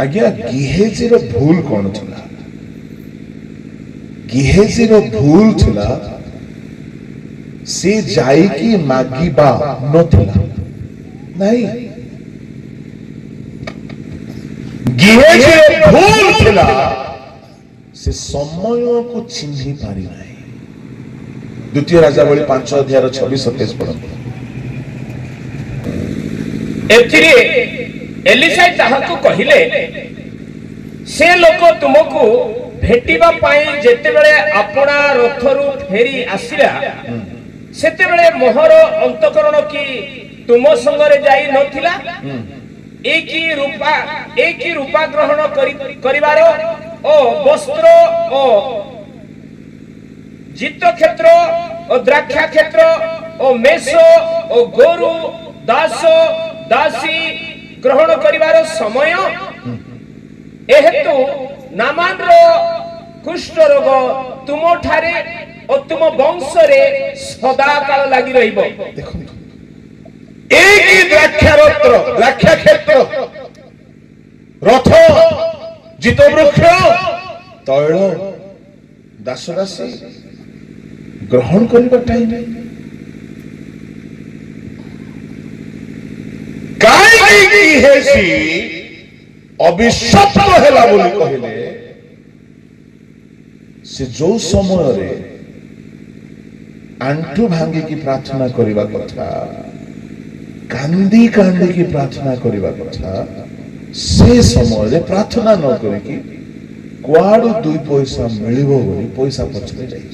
आज्ञा गिहेजी रो भूल कौन थिला गिहेजी रो भूल थिला से जाई की मागिबा नथिला नहीं गिहेजी रो भूल थिला से समय को चिन्हि पारि नाही द्वितीय राजावली 5 अध्याय 26-27 पढ़ो एथिरे एलिशा ताहाकु कहिले से लोक तुमको भेटिबा पाई जेते बेले अपना रथरु फेरी आसिला सेते बेले मोहर अंतकरण की तुम संगरे जाई नथिला एक ही रूपा ग्रहण करिवार ओ वस्त्र ओ जित क्षेत्र ओ द्राक्षा क्षेत्र ओ मेषो ओ गोरु दास दासी ग्रहण करिवार समय एहेतु नामान रो कुष्ठ रोग तुम ठारे और तुम वंश रे सदा काल लागि रहिबो देखो एक ही द्राक्षा क्षेत्र रथ जित वृक्ष तैल दास दासी ग्रहण करबा टाइम काई की हेसी अभिशप्त हेला बोली कहले से जो समय रे आंठू भांगी की प्रार्थना करबा कथा कांदी कांदी की प्रार्थना करबा कथा से समय रे प्रार्थना न करी कि कुआडू 2 पैसा मिलिबो बोली पैसा पछले जाई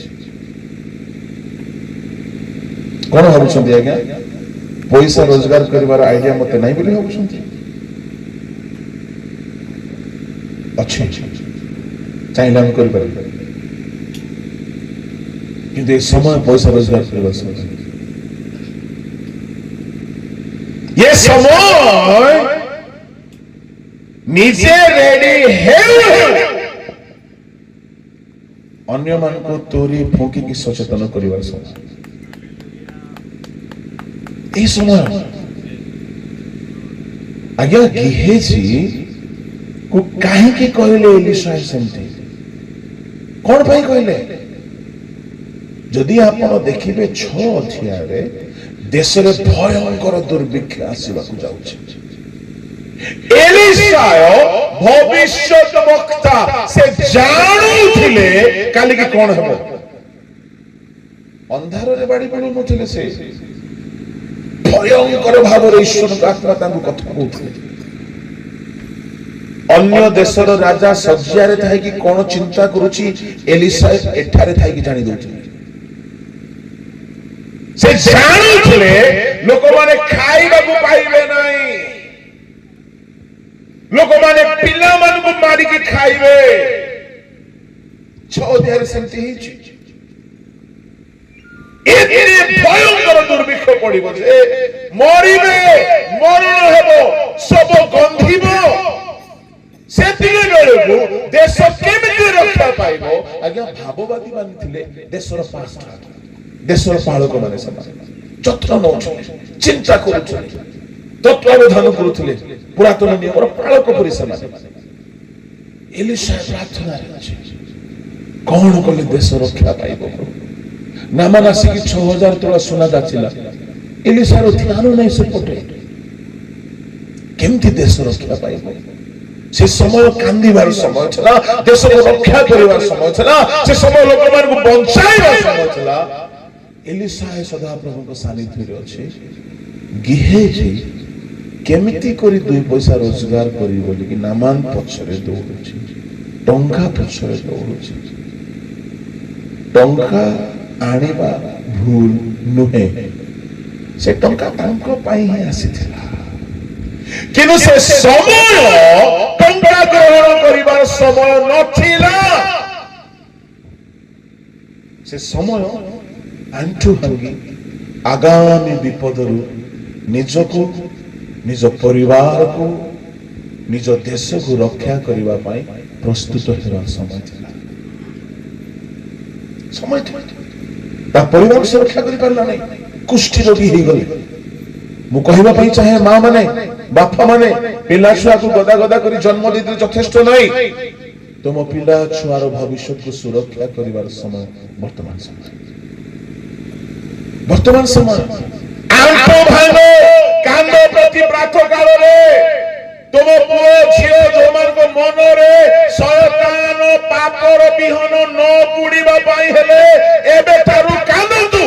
कोन भाबुछन्ती आज्ञा पैसा रोजगार करिवार आइडिया मते नाही बोली भाबुछन्ती अच्छे चाहिए हम कर पारे किंतु समय पैसा रोजगार करबा समय ये समय निजे रेडी है अन्य मान को तोरी फूंकी की सचेतन करिवार समय ए समय आज्ञा गिहेजी को काहे के कहले एलिशा सेमती कोन भाई कहले जदि आपण देखिबे 6 अध्याय रे देश रे भयंकर दुर्भिक्ष आसीबा को जाउछि एलिशा भविष्यत वक्ता से जानुथिले काली के कोन हेबो अंधार रे बाड़ी पडु नथिले से भयंकर भाव रे ईश्वर आत्मा तांको कथा कहउथिले अन्य देशर राजा सज्जारे थाई कि कोन चिंता करूची एलिशा एठारे थाई कि जानि दउछि से जानुथिले लोक माने खाइबा को पाइबे नाही लोक माने पिला मान को मारी के खाइबे 6 अध्याय सेमति हिची एतिरे भयंकर दुर्भिक्ष पड़िबो जे मरिबे मरण हेबो सब गंधिबो सेतिके बेलको देश केमिति रक्षा पाइबो आज्ञा भाववादी मान थिले देशर पास्ट देशर पालक माने समान जत्र न चिंता करूथले तत्वावधान करूथले पुरातन नियमर पालक परि समान एलिशा प्रार्थना रे अछि कोन कले देश रक्षा पाइबो नामान आसिक 6000 तोला सोना दाचिला एलिशा रो ध्यान नै से पटे केमति देश रक्षा पाइबो से समय कांदीबार समय छला देश को रक्षा करिवार समय छला से समय लोक मान को बंचाइबार समय छला एलिशा सदा प्रभु को सानिध्य रे अछि गिहेजी केमिति करी 2 पैसा रोजगार करी बोली कि नामान पछरे दौड़ुछि टंका पछरे दौड़ुछि टंका आनिबा भूल नुहे से टंका तांको पाई ही आसीथिला किनु से समय टंका ग्रहण करिबार समय नथिला से समय आंठू भांगी आगामी विपदरु निजको निज परिवार को निज देश को रक्षा करबा पाई प्रस्तुत हेबार समय थिला समय ता परिवार से रक्षा करि पारला नै कुष्ठी रोगी हे गले मु कहबा पाई चाहे मां माने ବାପା ମାନେ ପିଲା ଛୁଆକୁ ଗଦା ଗଦା କରି ଜନ୍ମ ଦେଇଥିଲେ ଯଥେଷ୍ଟ ନାହିଁ। ତୁମ ପିଲା ଛୁଆର ଭବିଷ୍ୟତକୁ ସୁରକ୍ଷା କରିବାର ସମୟ ବର୍ତ୍ତମାନ ସମୟ। ବର୍ତ୍ତମାନ ସମୟ ଆଣ୍ଠୁ ଭାଙ୍ଗ କାନ୍ଦ ପ୍ରତି ପ୍ରାତ କାଳରେ ତୁମ ପୁଅ ଝିଅ ଯୋଉମାନଙ୍କ ମନରେ ଶୟତାନ ପାପର ବିହନ ନ ବୁଣିବା ପାଇଁ ହେଲେ ଏବେ ଠାରୁ କାନ୍ଦନ୍ତୁ।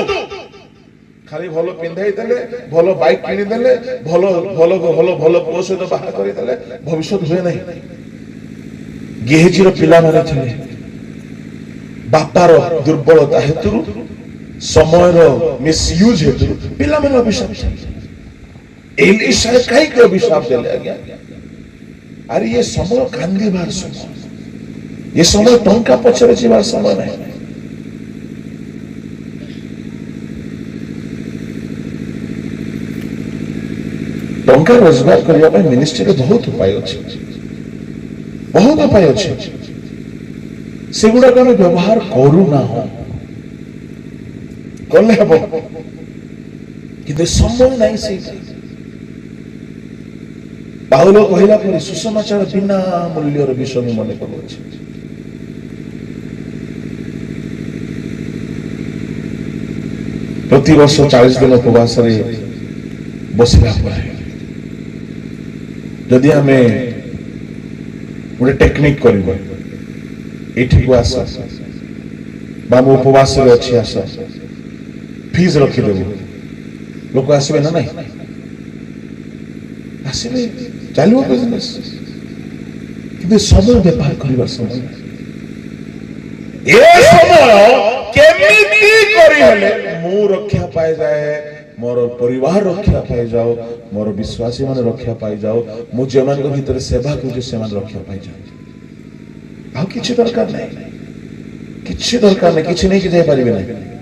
ଖାଲି ଭଲ ପିନ୍ଧାଇ ଦେଲେ, ଭଲ ବାଇକ୍ କିଣିଦେଲେ, ଭଲ ଭଲ ଭଲ ଭଲ ପୁଅ ସହିତ ବାହା କରିଦେଲେ ଭବିଷ୍ୟତ ହୁଏ ନାହିଁ। ଗେହେଜିର ପିଲାମାନେ ଥିଲେ, ବାପାର ଦୁର୍ବଳତା ହେତୁରୁ, ସମୟର ମିସୟୁଜ ହେତୁରୁ ପିଲାମାନେ ଅଭିଶାପ ଏଲିଶା କାହିଁକି ଅଭିଶାପ ଦେଲେ ଆଜ୍ଞା? ଆରେ ଏ ସମୟ କାନ୍ଦିବାର ସମୟ, ଏ ସମୟ ଟଙ୍କା ପଛରେ ଯିବାର ସମୟ ନାହିଁ। ଟଙ୍କା ରୋଜଗାର କରିବା ପାଇଁ ମିନିଷ୍ଟ୍ରିରେ ବହୁତ ଉପାୟ ଅଛି, ବହୁତ ଉପାୟ ଅଛି। ସେଗୁଡାକ ଆମେ ବ୍ୟବହାର କରୁନାହୁଁ। କଲେ ହେବ, କିନ୍ତୁ ସମୟ ନାହିଁ ସେଇଟା। ପାଉଲ କହିଲା ପରେ ସୁସମାଚାର ବିନା ମୂଲ୍ୟର ବିଷୟ ମୁଁ ମନେ କରୁଅଛି। ପ୍ରତିବର୍ଷ 40 ଦିନ ଉପବାସରେ ବସିଲା ପରେ ଯଦି ଆମେ ଗୋଟେ ଟେକ୍ନିକ କରିବା, ଏଠିକୁ ଆସ ବା ମୁଁ ଉପବାସରେ ଅଛି ଆସ, ଫିଜ ରଖିଦେବୁ, ଲୋକ ଆସିବେ ନା ନାହିଁ? ଆସିବେ, ଚାଲିବ ବିଜନେସ। କିନ୍ତୁ ସମୟ ବେପାର କରିବା ସମୟ, ଏ ସମୟ କେମିତି କରିହେଲେ ମୁଁ ରକ୍ଷା ପାଇଯାଏ, ମୋର ପରିବାର ରକ୍ଷା ପାଇଯାଉ, ମୋର ବିଶ୍ୱାସୀ ମାନେ ରକ୍ଷା ପାଇଯାଉ, ମୁଁ ଯେଉଁମାନଙ୍କ ଭିତରେ ସେବା କରୁଛି ସେମାନେ ରକ୍ଷା ପାଇଯାଉ। ଆଉ କିଛି ଦରକାର ନାହିଁ, କିଛି ଦରକାର ନାହିଁ, କିଛି ନେଇକି ଯାଇପାରିବେ ନାହିଁ।